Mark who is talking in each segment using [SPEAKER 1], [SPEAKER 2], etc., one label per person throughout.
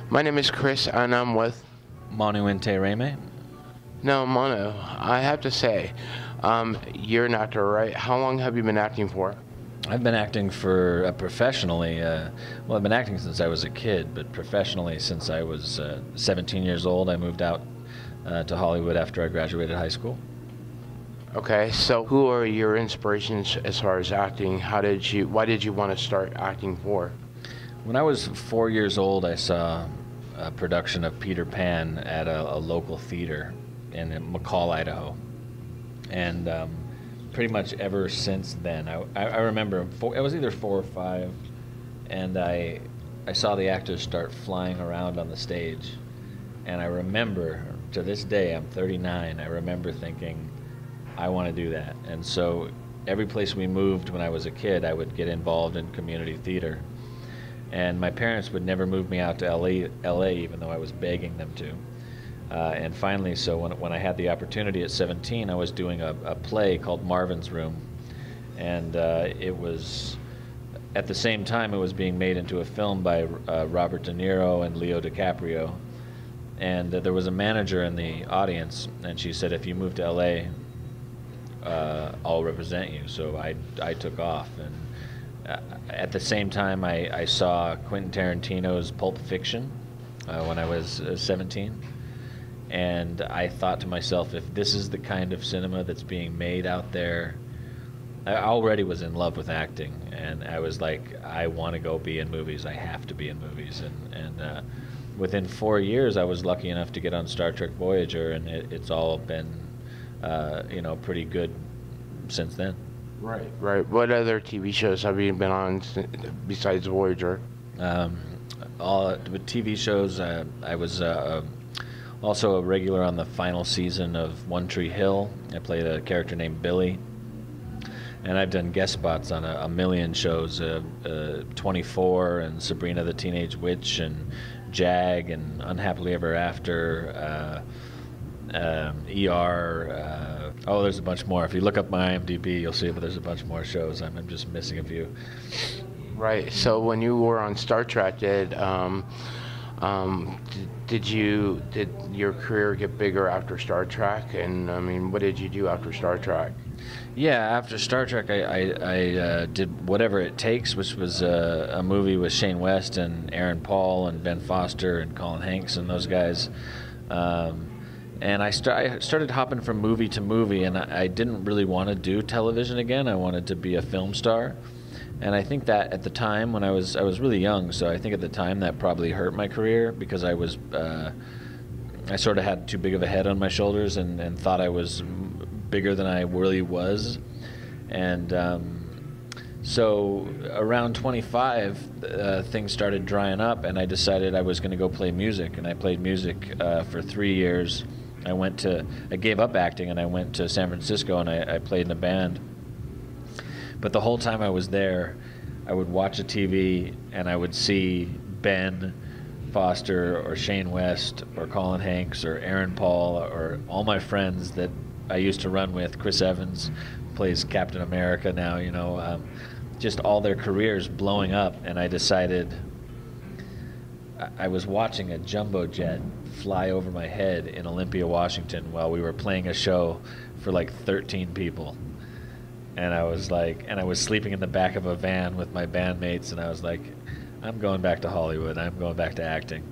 [SPEAKER 1] My name is Chris, and I'm with...
[SPEAKER 2] Manu Intiraymi.
[SPEAKER 1] Now, Manu, I have to say, you're an actor, right? How long have you been acting for?
[SPEAKER 2] I've been acting for professionally. Well, I've been acting since I was a kid, but professionally since I was 17 years old. I moved out to Hollywood after I graduated high school.
[SPEAKER 1] Okay, so who are your inspirations as far as acting? Why did you want to start acting for?
[SPEAKER 2] When I was 4 years old, I saw a production of Peter Pan at a local theater in McCall, Idaho. And pretty much ever since then, I remember, I was either 4 or 5, and I saw the actors start flying around on the stage. And I remember, to this day, I'm 39, I remember thinking, I want to do that. And so every place we moved when I was a kid, I would get involved in community theater. And my parents would never move me out to LA even though I was begging them to. And finally, so when I had the opportunity at 17, I was doing a play called Marvin's Room. And it was, at the same time, it was being made into a film by Robert De Niro and Leo DiCaprio. And there was a manager in the audience, and she said, if you move to LA, I'll represent you. So I took off. And at the same time, I saw Quentin Tarantino's Pulp Fiction when I was 17. And I thought to myself, if this is the kind of cinema that's being made out there, I already was in love with acting. And I was like, I want to go be in movies. I have to be in movies. And within 4 years, I was lucky enough to get on Star Trek Voyager, and it's all been, pretty good since then.
[SPEAKER 1] Right, right. What other TV shows have you been on besides Voyager?
[SPEAKER 2] All with TV shows, I was also a regular on the final season of One Tree Hill. I played a character named Billy. And I've done guest spots on a million shows, 24 and Sabrina the Teenage Witch and Jag and Unhappily Ever After, ER. There's a bunch more. If you look up my IMDb, you'll see that there's a bunch more shows. I'm just missing a few. Right.
[SPEAKER 1] So when you were on Star Trek, did your career get bigger after Star Trek? And I mean, what did you do after Star Trek?
[SPEAKER 2] Yeah, after Star Trek, I did Whatever It Takes, which was a movie with Shane West and Aaron Paul and Ben Foster and Colin Hanks and those guys. And I started hopping from movie to movie, and I didn't really want to do television again. I wanted to be a film star. And I think that at the time, when I was really young, so I think at the time that probably hurt my career, because I sort of had too big of a head on my shoulders and thought I was bigger than I really was. And so around 25, things started drying up, and I decided I was going to go play music. And I played music for 3 years. I gave up acting, and I went to San Francisco, and I played in a band. But the whole time I was there, I would watch a TV, and I would see Ben Foster or Shane West or Colin Hanks or Aaron Paul or all my friends that I used to run with. Chris Evans plays Captain America now, just all their careers blowing up. And I decided, I was watching a jumbo jet fly over my head in Olympia, Washington, while we were playing a show for like 13 people. And I was sleeping in the back of a van with my bandmates, and I was like, I'm going back to Hollywood. I'm going back to acting.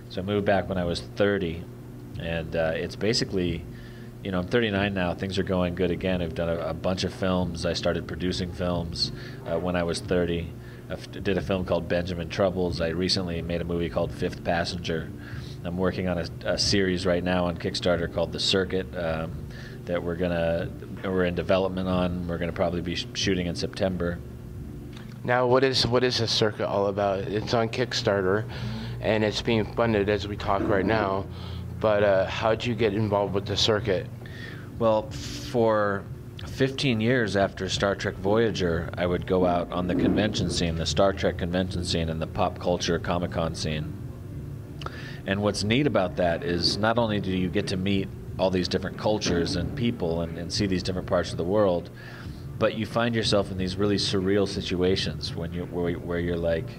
[SPEAKER 2] So I moved back when I was 30, and it's basically, I'm 39 now. Things are going good again. I've done a bunch of films. I started producing films when I was 30. I did a film called Benjamin Troubles. I recently made a movie called Fifth Passenger. I'm working on a series right now on Kickstarter called The Circuit that we're in development on. We're gonna probably be shooting in September.
[SPEAKER 1] Now, what is The Circuit all about? It's on Kickstarter, and it's being funded as we talk right now. But how'd you get involved with The Circuit?
[SPEAKER 2] Well, for 15 years after Star Trek Voyager, I would go out on the convention scene, the Star Trek convention scene, and the pop culture Comic-Con scene. And what's neat about that is not only do you get to meet all these different cultures and people and see these different parts of the world, but you find yourself in these really surreal situations where you're like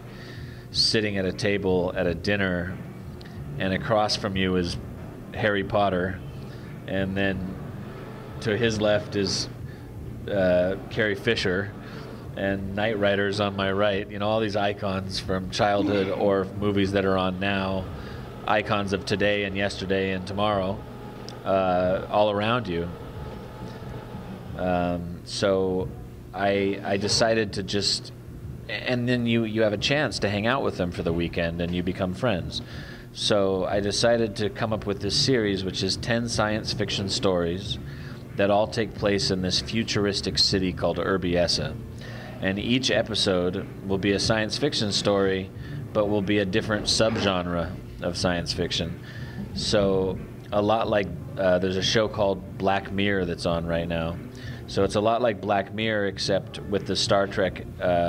[SPEAKER 2] sitting at a table at a dinner and across from you is Harry Potter, and then to his left is Carrie Fisher, and Knight Rider's on my right. You know, all these icons from childhood or movies that are on now, icons of today and yesterday and tomorrow, all around you. So I decided to just, and then you have a chance to hang out with them for the weekend and you become friends. So I decided to come up with this series, which is 10 science fiction stories that all take place in this futuristic city called Urbiessa. And each episode will be a science fiction story, but will be a different subgenre of science fiction. So a lot like, there's a show called Black Mirror that's on right now. So it's a lot like Black Mirror, except with the Star Trek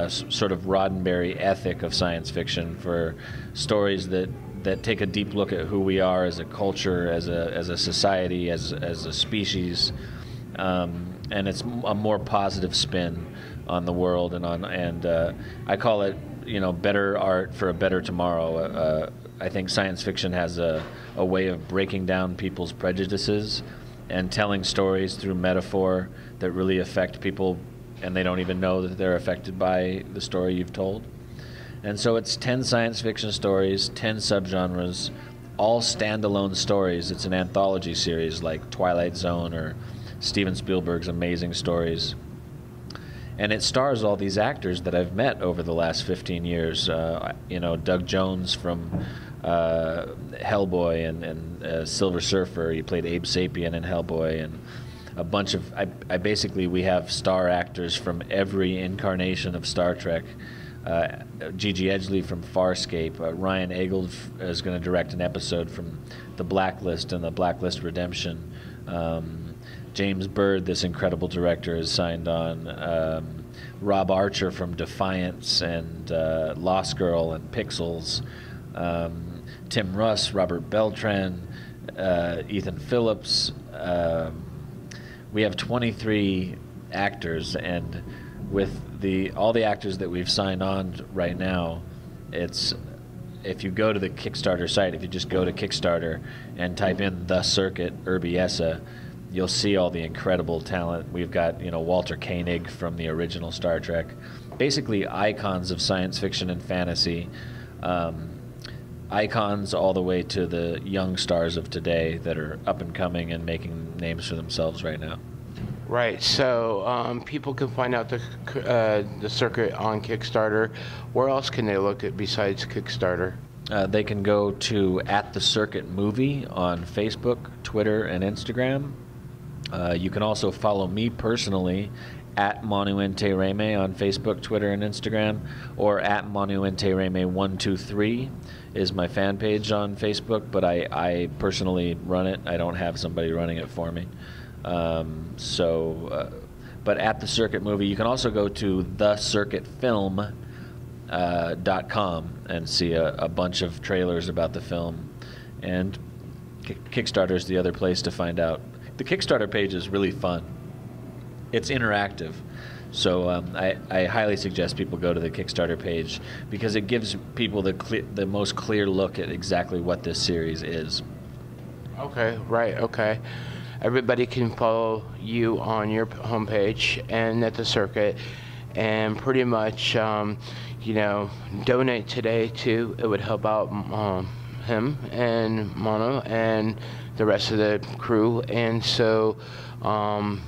[SPEAKER 2] sort of Roddenberry ethic of science fiction, for stories that take a deep look at who we are as a culture, as a society, as a species, and it's a more positive spin on the world and I call it, you know, better art for a better tomorrow. I think science fiction has a way of breaking down people's prejudices and telling stories through metaphor that really affect people, and they don't even know that they're affected by the story you've told. And so it's 10 science fiction stories, 10 subgenres, all standalone stories. It's an anthology series like Twilight Zone or Steven Spielberg's amazing stories. And it stars all these actors that I've met over the last 15 years. You know, Doug Jones from Hellboy and Silver Surfer. He played Abe Sapien in Hellboy, and a bunch of, we have star actors from every incarnation of Star Trek. Gigi Edgley from Farscape. Ryan Eggold is going to direct an episode from The Blacklist and The Blacklist Redemption. James Bird, this incredible director, is signed on. Rob Archer from Defiance and Lost Girl and Pixels. Tim Russ, Robert Beltran, Ethan Phillips. We have 23 actors, and with all the actors that we've signed on right now, it's, if you go to the Kickstarter site, if you just go to Kickstarter and type in The Circuit Urbiessa, you'll see all the incredible talent. We've got, you know, Walter Koenig from the original Star Trek, basically icons of science fiction and fantasy, icons all the way to the young stars of today that are up and coming and making names for themselves right now.
[SPEAKER 1] Right, so people can find out the circuit on Kickstarter. Where else can they look at besides Kickstarter?
[SPEAKER 2] They can go to @the-circuit-movie on Facebook, Twitter, and Instagram. You can also follow me personally @Manu Intiraymi on Facebook, Twitter, and Instagram, or @Manu Intiraymi123 is my fan page on Facebook, but I personally run it. I don't have somebody running it for me. But @the Circuit Movie, you can also go to thecircuitfilm.com and see a bunch of trailers about the film, and Kickstarter is the other place to find out. The Kickstarter page is really fun. It's interactive, so I highly suggest people go to the Kickstarter page because it gives people the most clear look at exactly what this series is.
[SPEAKER 1] Okay, right, okay. Everybody can follow you on your homepage and at the circuit, and pretty much, you know, donate today too. It would help out him and Manu and the rest of the crew. And so, how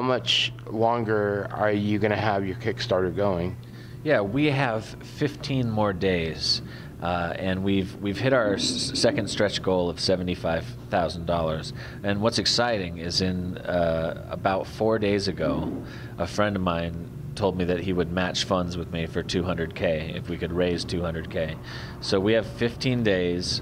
[SPEAKER 1] much longer are you going to have your Kickstarter going?
[SPEAKER 2] Yeah, we have 15 more days. And we've hit our second stretch goal of $75,000. And what's exciting is about 4 days ago, a friend of mine told me that he would match funds with me for $200K if we could raise $200K. So we have 15 days.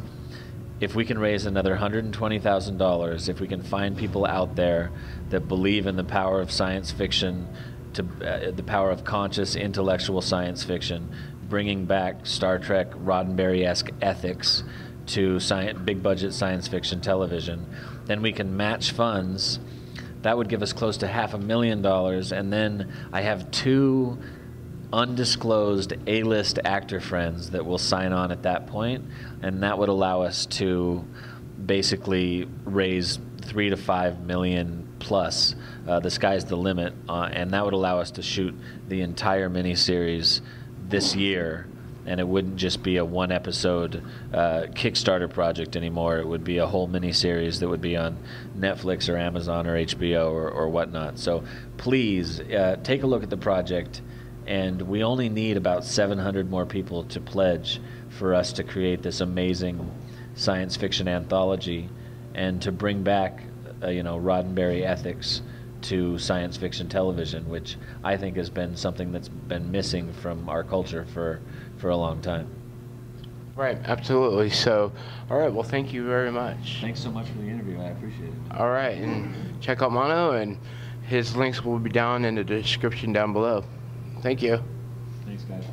[SPEAKER 2] If we can raise another $120,000, if we can find people out there that believe in the power of science fiction, the power of conscious intellectual science fiction, bringing back Star Trek Roddenberry-esque ethics to big budget science fiction television, then we can match funds. That would give us close to $500,000, and then I have two undisclosed A-list actor friends that will sign on at that point, and that would allow us to basically raise 3 to 5 million plus. The sky's the limit, and that would allow us to shoot the entire miniseries this year, and it wouldn't just be a one-episode Kickstarter project anymore. It would be a whole miniseries that would be on Netflix or Amazon or HBO or whatnot. So please take a look at the project, and we only need about 700 more people to pledge for us to create this amazing science fiction anthology and to bring back Roddenberry ethics to science fiction television, which I think has been something that's been missing from our culture for a long time.
[SPEAKER 1] Right, absolutely. So, all right, well, thank you very much.
[SPEAKER 2] Thanks so much for the interview. I appreciate it.
[SPEAKER 1] All right, and check out Manu, and his links will be down in the description down below. Thank you.
[SPEAKER 2] Thanks, guys.